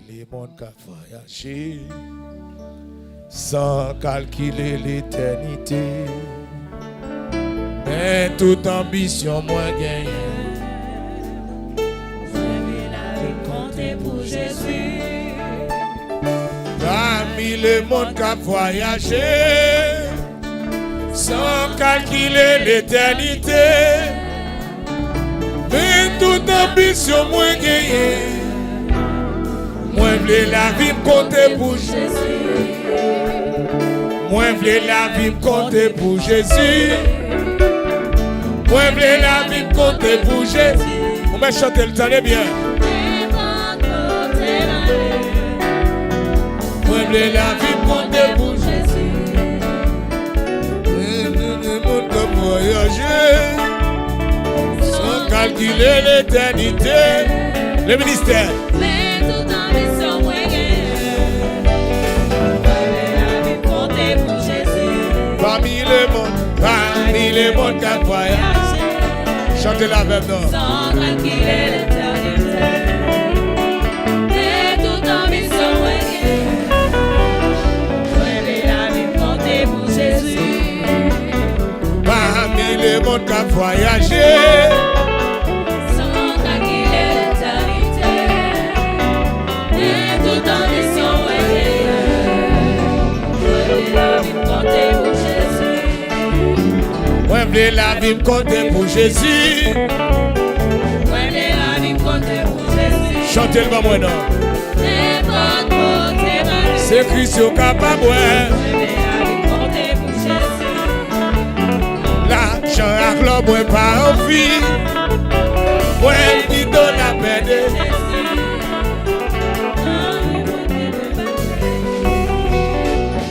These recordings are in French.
les mondes qui voyagé sans calculer l'éternité. Mais toute ambition moins gagnée. Compter pour Jésus. Parmi les mondes qui voyagé sans calculer l'éternité. Mais toute ambition moins gagnée. Moi v'lais la vie me compter pour Jésus. Moi v'lais la vie me compter pour Jésus. Moi v'lais la vie me compter pour Jésus. On va chanter le temps bien. Moi v'lais la vie me compter pour Jésus. Le monde comme voyager sans calculer l'éternité. Le ministère. Parmi les mondes qui voyagent, chantez-la avec nous. Sans calculer l'éternité, et toute ambition ouais, la vie compter pour Jésus. Parmi les mondes qui voyagent, sans calculer l'éternité, et toute ambition ouais, la vie compter pour Jésus. Moi v'lais la vie me compter pour Jésus. Moi v'lais la vie me compter pour Jésus. Chantez le bas moi non. N'importe côté mal. C'est Christ au capable. Moi v'lais la vie me compter pour Jésus. L'argent à club moi pas envie. Moi qui donne la peine de Jésus.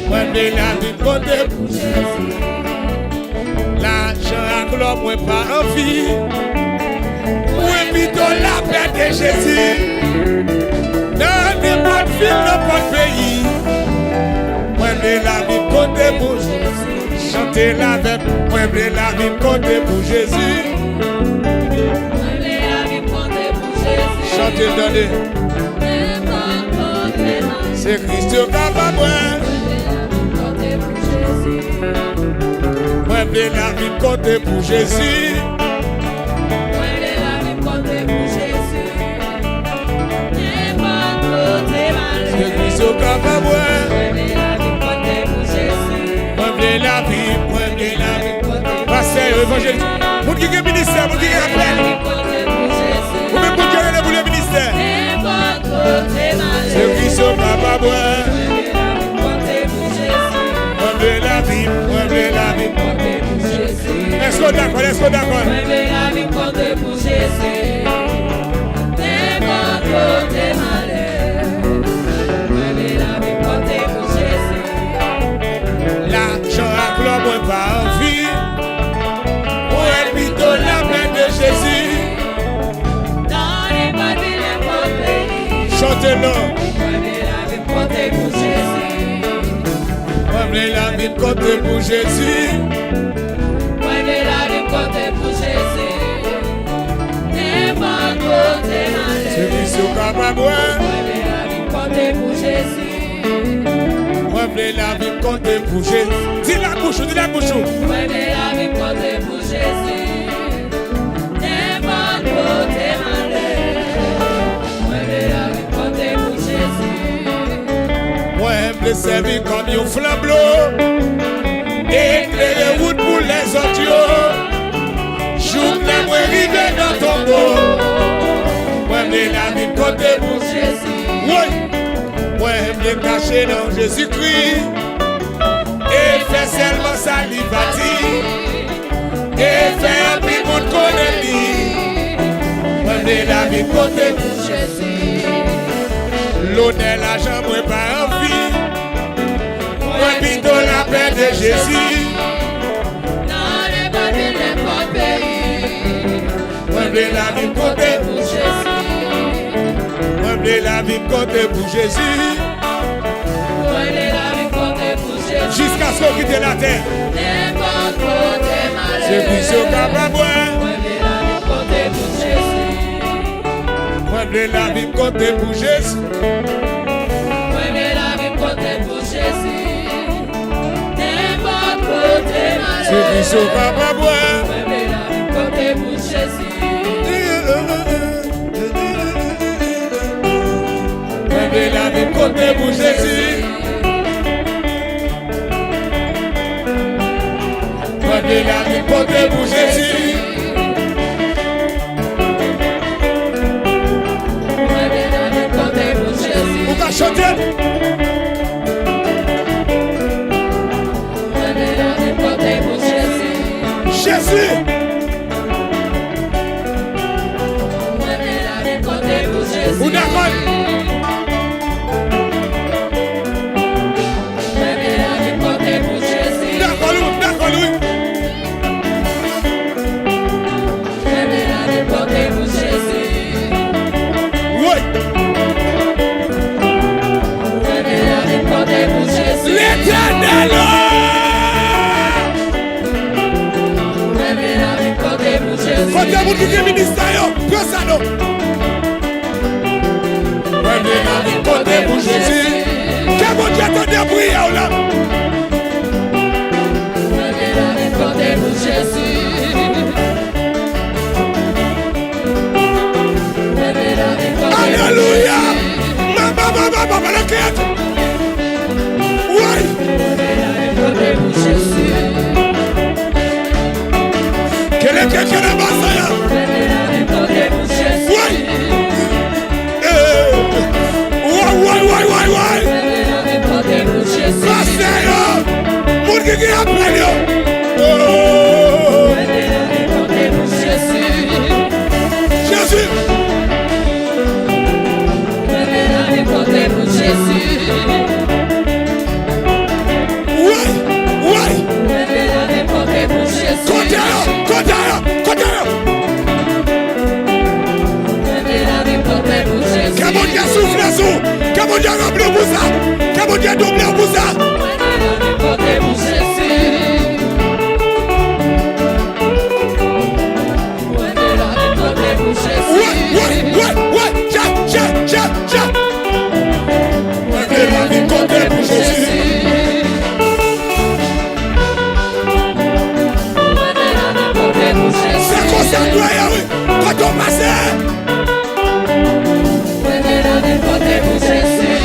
Moi v'lais la vie me compter pour Jésus. L'argent à club, moi pas envie. Moi plutôt la paix de Jésus. Dans n'importe ville, n'importe pays. Moi v'lais la vie compter pour Jésus. Chantez la avec. Moi v'lais la vie compter pour Jésus. Moi v'lais la vie compter pour Jésus. Chantez le donner. C'est Christ au capable. Moi v'lais la vie compter pour Jésus. Moi v'lais la vie compter pour Jésus. N'importe côté mal. C'est Christ au capable. Moi v'lais la vie compter pour Jésus. Moi v'lais la vie, moi v'lais la vie. Pasteur, évangéliste. Vous qui avez ministère, vous qui avez appel. Vous même pour Dieu, vous le ministère. N'importe côté mal. C'est Christ au capable. Moi v'lais la vie compter pour Jésus. Moi v'lais la vie. Est-ce qu'on d'accord? Est-ce qu'on d'accord? Moi v'lais la vie compter pour Jésus. N'importe côté mal. Moi v'lais la vie compter pour Jésus. L'argent à club, moi pas envie. Moi plutôt la main de Jésus. Dans les villes, n'importe pays. Chantez-le. Moi v'lais la vie compter pour Jésus. Moi v'lais la vie compter pour Jésus. Moi v'lais la vie compter pour Jésus. N'importe côté mal. C'est Christ au capable. Moi v'lais la vie compter pour Jésus. Moi v'lais la vie compter pour Jésus. Dis la bouche, dis la bouche. Moi v'lais la vie compter pour Jésus. N'importe côté mal. Moi v'lais la vie compter pour Jésus. Moi v'lais servir comme un flambeau. Éclairer route pour les autres. Journée moi river dans ton dos. Moi v'lais la vie compter pour Jésus. Oui. Moi v'lais cacher dans Jésus-Christ. Et faire seulement salivati. Et faire un petit monde connaître lui. Moi v'lais la vie compter pour Jésus. l'honneur, l'argent, moi pas envie. Moi plutôt la paix de Jésus. Dans les villes, n'importe pays. Moi v'lais la vie compter pour Jésus. Moi v'lais la vie compter pour Jésus. Moi v'lais la vie compter pour Jésus. Jusqu'à ce qu'on quitte la terre. N'importe côté mal. C'est Christ au capable. Moi v'lais la vie compter pour Jésus. Moi Mouevle la vie côté pour Jésus. Mouevle la vie côté pour Jésus. N'importe côté malheur. Ceux qui sont capables, Mouevle la vie côté pour Jésus. Mouevle la vie côté pour Jésus. Mouevle la vie côté pour Jésus. Vous pouvez chanter. Jésus. Vous d'accord? D'accord, oui. Oui. L'Éternel. Quand il y a qui est ministère, prends ça non. Mouevle la vie côté pour Jésus. Quel bon Dieu attendait à prier là? Mouevle la vie côté pour Jésus. Mouevle la vie côté pour Jésus. Alléluia. Maman, la quête. Oui. Mouevle la vie côté pour Jésus. Quel est quelqu'un de bas ça? Mouevle la vie côté pour Jésus. Oui. Oui. Mouevle la vie côté pour Jésus. Pasteur, pour qui est appelé. Mouevle la vie côté pour Jésus. Jésus. Mouevle la vie côté pour Jésus. Oui. Mouevle la vie côté pour Jésus. Côté. Mouevle la vie côté pour Jésus. Que mon Dieu souffle sous. Que mon Dieu remplit pour ça. Que mon Dieu double pour ça. Mouevle la vie côté pour Jésus. Mouevle la vie côté pour Jésus. Oui. Tiens. Mouevle la vie côté pour Jésus. Mouevle la vie côté pour Jésus. C'est comme ça, oui. Quand on passe. Mouevle la vie côté pour Jésus.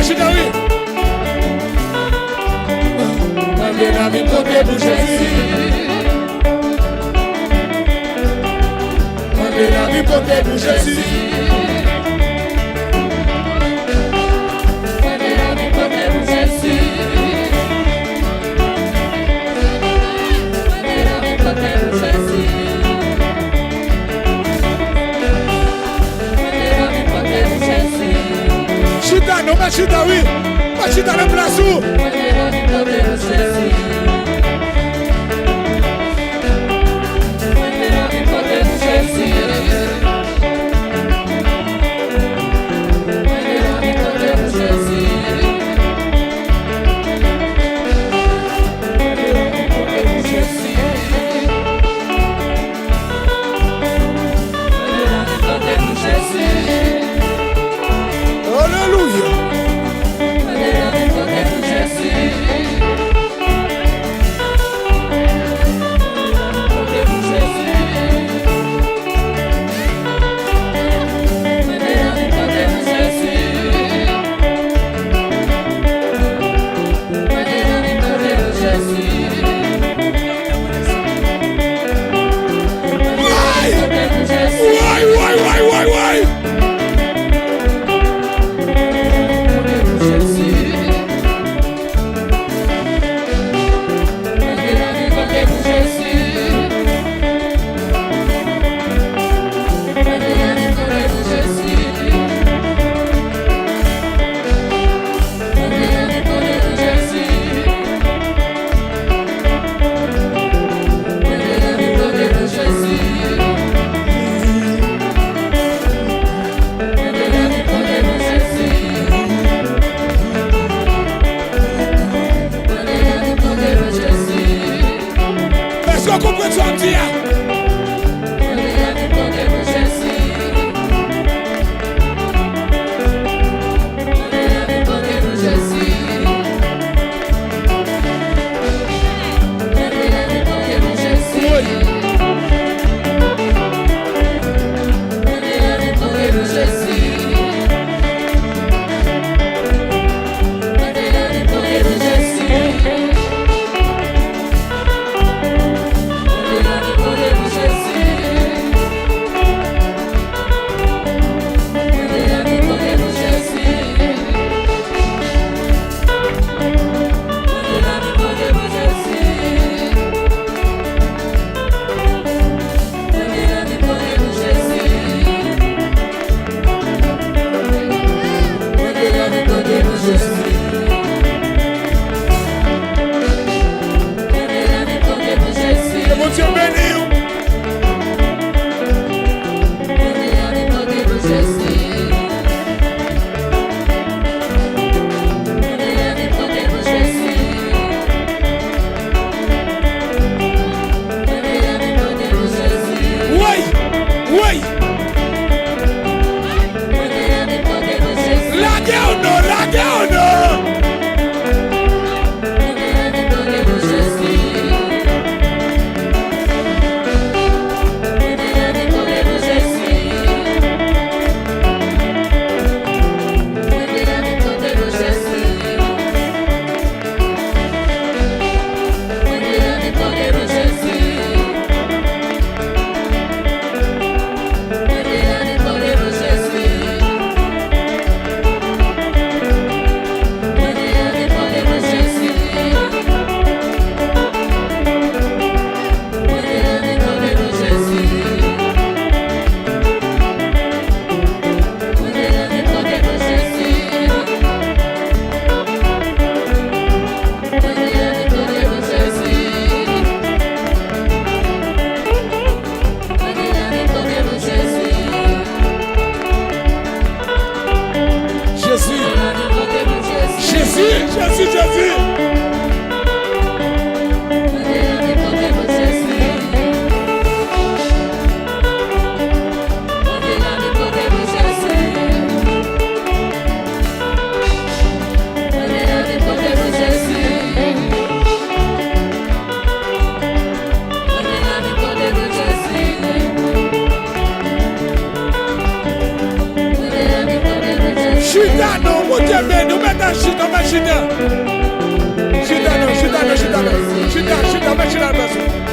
chita, oui. Moi, je la vie côté pour Jésus. Moi, je la vie côté pour Jésus. Chita, non, pas chita, oui. Pas chita le place où. Pour Dieu béni, nous mettons chita, on va chita. Chita, non, chita, non, chita, non. Chita, chita, on va chita.